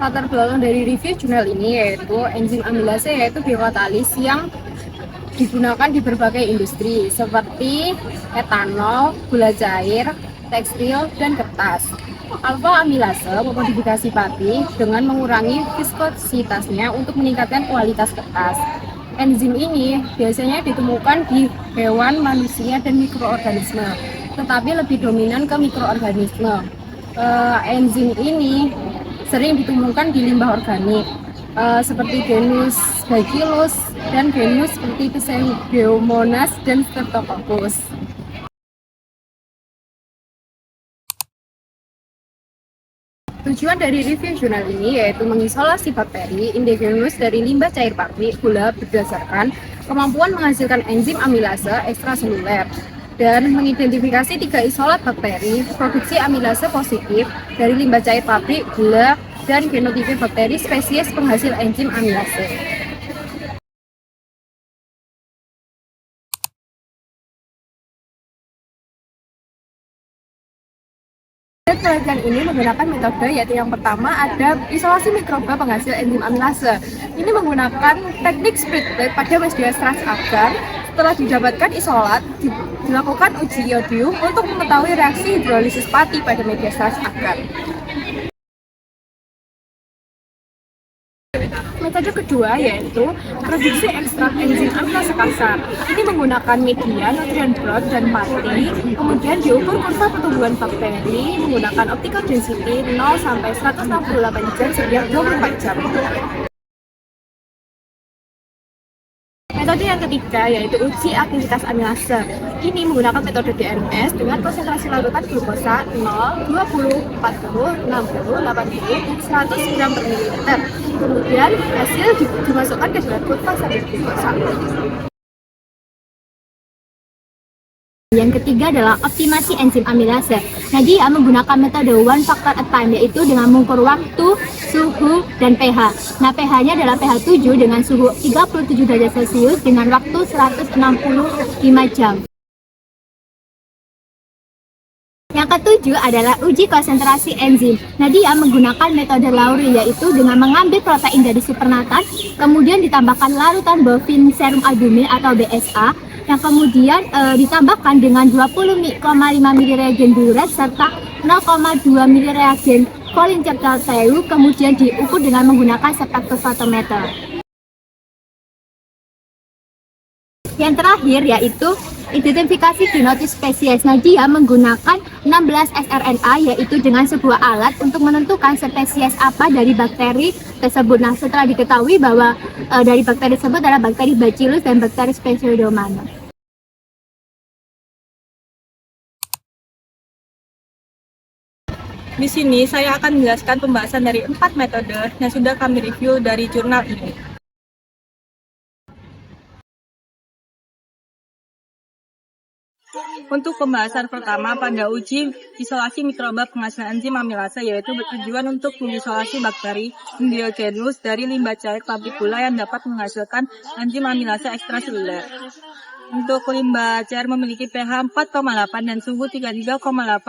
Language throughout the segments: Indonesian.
latar belakang dari review jurnal ini yaitu enzim amilase yaitu biokatalis yang digunakan di berbagai industri seperti etanol, gula cair, tekstil, dan kertas. Alfa amilase memodifikasi pabrik dengan mengurangi viskositasnya untuk meningkatkan kualitas kertas. Enzim ini biasanya ditemukan di hewan, manusia, dan mikroorganisme, tetapi lebih dominan ke mikroorganisme. Enzim ini sering ditemukan di limbah organik, seperti genus Bacillus dan genus seperti Pseudomonas dan Streptococcus. Tujuan dari review jurnal ini yaitu mengisolasi bakteri endogenus dari limbah cair pabrik gula berdasarkan kemampuan menghasilkan enzim amilase ekstraseluler dan mengidentifikasi 3 isolat bakteri produksi amilase positif dari limbah cair pabrik gula dan genotipe bakteri spesies penghasil enzim amilase. Penelitian ini menggunakan metode yaitu yang pertama ada isolasi mikroba penghasil enzim amilase. Ini menggunakan teknik split plate pada media stress agar setelah didapatkan isolat dilakukan uji iodium untuk mengetahui reaksi hidrolisis pati pada media stress agar. Metode kedua yaitu produksi ekstrak enzim amilase kasar. Ini menggunakan media nutrien broth dan pati, kemudian diukur kurva pertumbuhan bakteri menggunakan optical density 0 sampai 168 jam setiap 24 jam. Metode yang ketiga yaitu uji aktivitas amilase. Ini menggunakan metode DMS dengan konsentrasi larutan glukosa 0, 20, 40, 60, 80, 100 gram per mililiter. Kemudian hasil dimasukkan ke dalam kurva standar glukosa. Yang ketiga adalah optimasi enzim amilase. Nah, dia menggunakan metode one factor at time, yaitu dengan mengukur waktu, suhu, dan pH. Nah, pH-nya adalah pH 7 dengan suhu 37 derajat Celcius dengan waktu 165 jam. Yang ketujuh adalah uji konsentrasi enzim. Nah, dia menggunakan metode Lowry, yaitu dengan mengambil protein dari supernatan, kemudian ditambahkan larutan bovine serum albumin atau BSA, yang kemudian ditambahkan dengan 20,5 ml reagen biuret serta 0,2 ml reagen choline kemudian diukur dengan menggunakan spektrofotometer. Yang terakhir yaitu identifikasi genotipe spesies. Nah, dia menggunakan 16 sRNA yaitu dengan sebuah alat untuk menentukan spesies apa dari bakteri tersebut. Nah, setelah diketahui bahwa dari bakteri tersebut adalah bakteri Bacillus dan bakteri Pseudomonas. Di sini saya akan menjelaskan pembahasan dari 4 metode yang sudah kami review dari jurnal ini. Untuk pembahasan pertama pada uji isolasi mikroba penghasil enzim amilase, yaitu bertujuan untuk mengisolasi bakteri endogenus dari limbah cair pabrik gula yang dapat menghasilkan enzim amilase ekstraseluler. Untuk limbah cair memiliki pH 4,8 dan suhu 33,8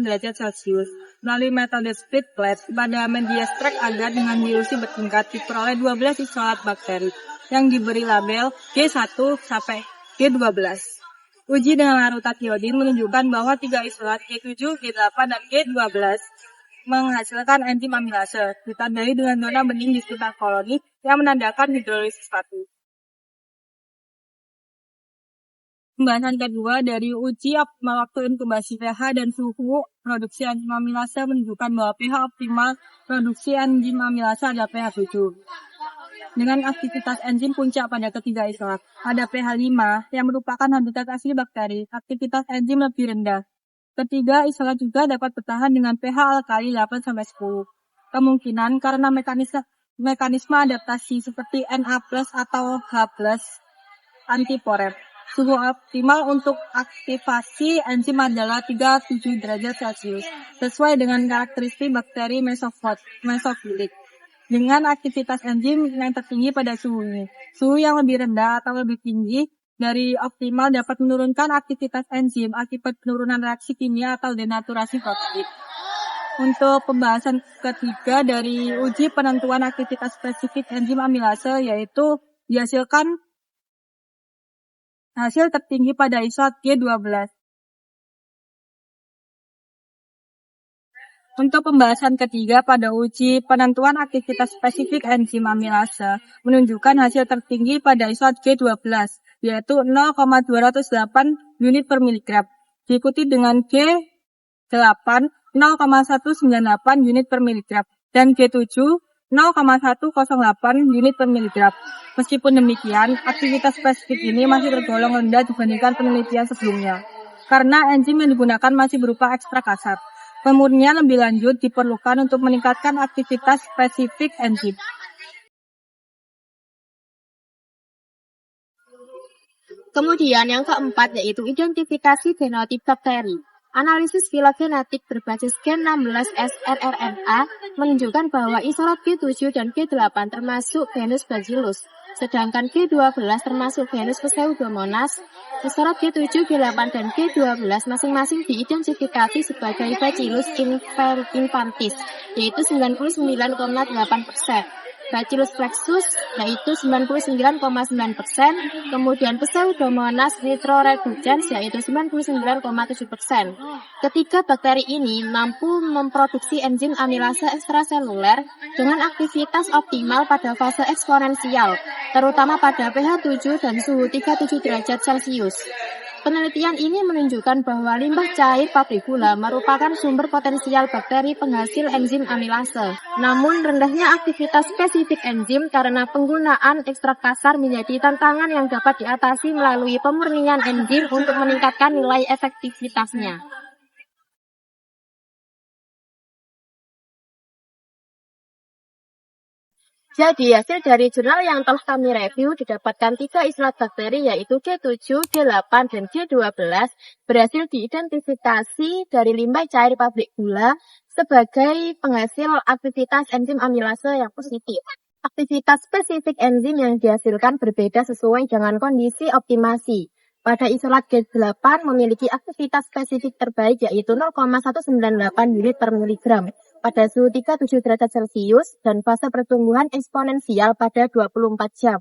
derajat Celcius. Melalui metode split plate pada media stress agar dengan dilusi bertingkat diperoleh 12 isolat bakteri yang diberi label G1 sampai G12. Uji dengan larutan iodin menunjukkan bahwa 3 isolat G7, G8, dan G12 menghasilkan enzim amilase, ditandai dengan zona bening di sekitar koloni yang menandakan hidrolisis pati. Pembahasan kedua dari uji optimal waktu inkubasi pH dan suhu produksi enzim amilase menunjukkan bahwa pH optimal produksi enzim amilase adalah pH 7. Dengan aktivitas enzim puncak pada ketiga isolat. Pada pH 5 yang merupakan habitat asli bakteri, aktivitas enzim lebih rendah. Ketiga isolat juga dapat bertahan dengan pH alkali 8-10. Kemungkinan karena mekanisme adaptasi seperti Na+ atau H+ antiporer. Suhu optimal untuk aktivasi enzim adalah 37 derajat Celcius, sesuai dengan karakteristik bakteri mesofilik. Dengan aktivitas enzim yang tertinggi pada suhu ini. Suhu yang lebih rendah atau lebih tinggi dari optimal dapat menurunkan aktivitas enzim akibat penurunan reaksi kimia atau denaturasi protein. Untuk pembahasan ketiga dari uji penentuan aktivitas spesifik enzim amilase, yaitu dihasilkan hasil tertinggi pada isolat G12. Untuk pembahasan ketiga pada uji penentuan aktivitas spesifik enzim amilase menunjukkan hasil tertinggi pada isolat G12, yaitu 0,208 unit per miligram, diikuti dengan G8 0,198 unit per miligram, dan G7 0,108 unit per miligram. Meskipun demikian, aktivitas spesifik ini masih tergolong rendah dibandingkan penelitian sebelumnya, karena enzim yang digunakan masih berupa ekstrak kasar. Pemurnian lebih lanjut diperlukan untuk meningkatkan aktivitas spesifik enzim. Kemudian yang keempat yaitu identifikasi genotip bakteri. Analisis filogenetik berbasis gen 16S rRNA menunjukkan bahwa isolat G7 dan G8 termasuk genus Bacillus, sedangkan G12 termasuk genus Pseudomonas. Isolat G7, G8, dan G12 masing-masing diidentifikasi sebagai Bacillus infantis, yaitu 99,8%. Bacillus flexus yaitu 99,9%, kemudian Pseudomonas nitroreducens yaitu 99,7%. Ketiga bakteri ini mampu memproduksi enzim amilase ekstraseluler dengan aktivitas optimal pada fase eksponensial, terutama pada pH 7 dan suhu 37 derajat Celcius. Penelitian ini menunjukkan bahwa limbah cair pabrik gula merupakan sumber potensial bakteri penghasil enzim amilase. Namun, rendahnya aktivitas spesifik enzim karena penggunaan ekstrak kasar menjadi tantangan yang dapat diatasi melalui pemurnian enzim untuk meningkatkan nilai efektivitasnya. Jadi, hasil dari jurnal yang telah kami review didapatkan 3 isolat bakteri yaitu G7, G8, dan G12 berhasil diidentifikasi dari limbah cair pabrik gula sebagai penghasil aktivitas enzim amilase yang positif. Aktivitas spesifik enzim yang dihasilkan berbeda sesuai dengan kondisi optimasi. Pada isolat G8 memiliki aktivitas spesifik terbaik yaitu 0,198 unit per miligram pada suhu 37 derajat Celcius dan fase pertumbuhan eksponensial pada 24 jam.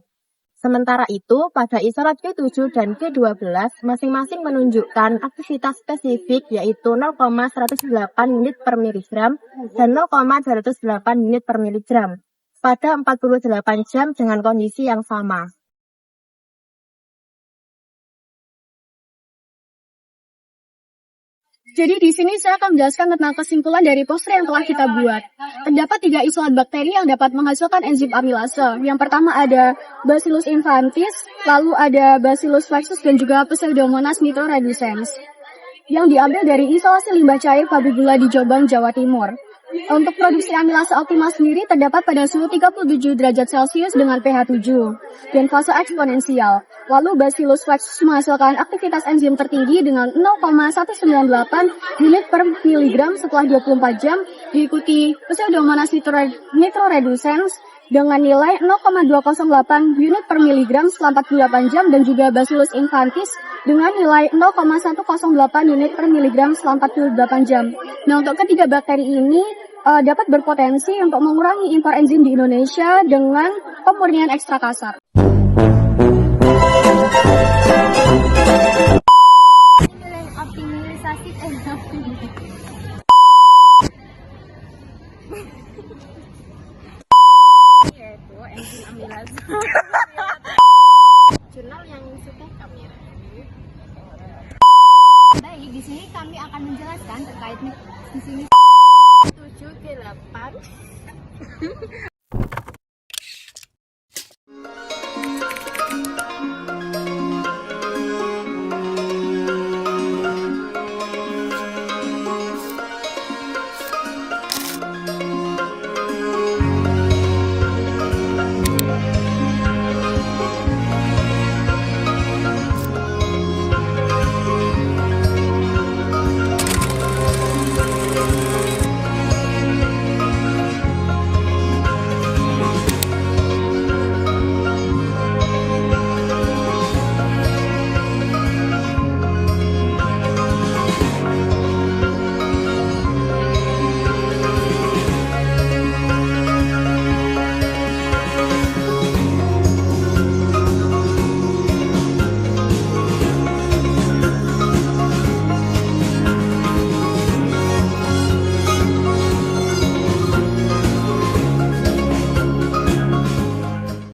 Sementara itu, pada isolat G7 dan G12 masing-masing menunjukkan aktivitas spesifik yaitu 0,108 unit per miligram dan 0,208 unit per miligram pada 48 jam dengan kondisi yang sama. Jadi di sini saya akan menjelaskan tentang kesimpulan dari poster yang telah kita buat. Terdapat 3 isolat bakteri yang dapat menghasilkan enzim amilase. Yang pertama ada Bacillus infantis, lalu ada Bacillus flexus dan juga Pseudomonas nitroreducens, yang diambil dari isolasi limbah cair pabrik gula di Jombang, Jawa Timur. Untuk produksi amilase optimal sendiri terdapat pada suhu 37 derajat Celcius dengan pH 7 dan fase eksponensial. Lalu Bacillus flexus menghasilkan aktivitas enzim tertinggi dengan 0,198 unit per miligram setelah 24 jam, diikuti Pseudomonas nitroreducens dengan nilai 0,208 unit per miligram setelah 48 jam dan juga Bacillus infantis dengan nilai 0,108 unit per miligram setelah 48 jam. Nah, untuk ketiga bakteri ini dapat berpotensi untuk mengurangi impor enzim di Indonesia dengan pemurnian ekstra kasar. Optimalisasi yaitu enzim amilase. Jurnal yang sudah kami review. Baik, di sini kami akan menjelaskan terkait di sini 7 G8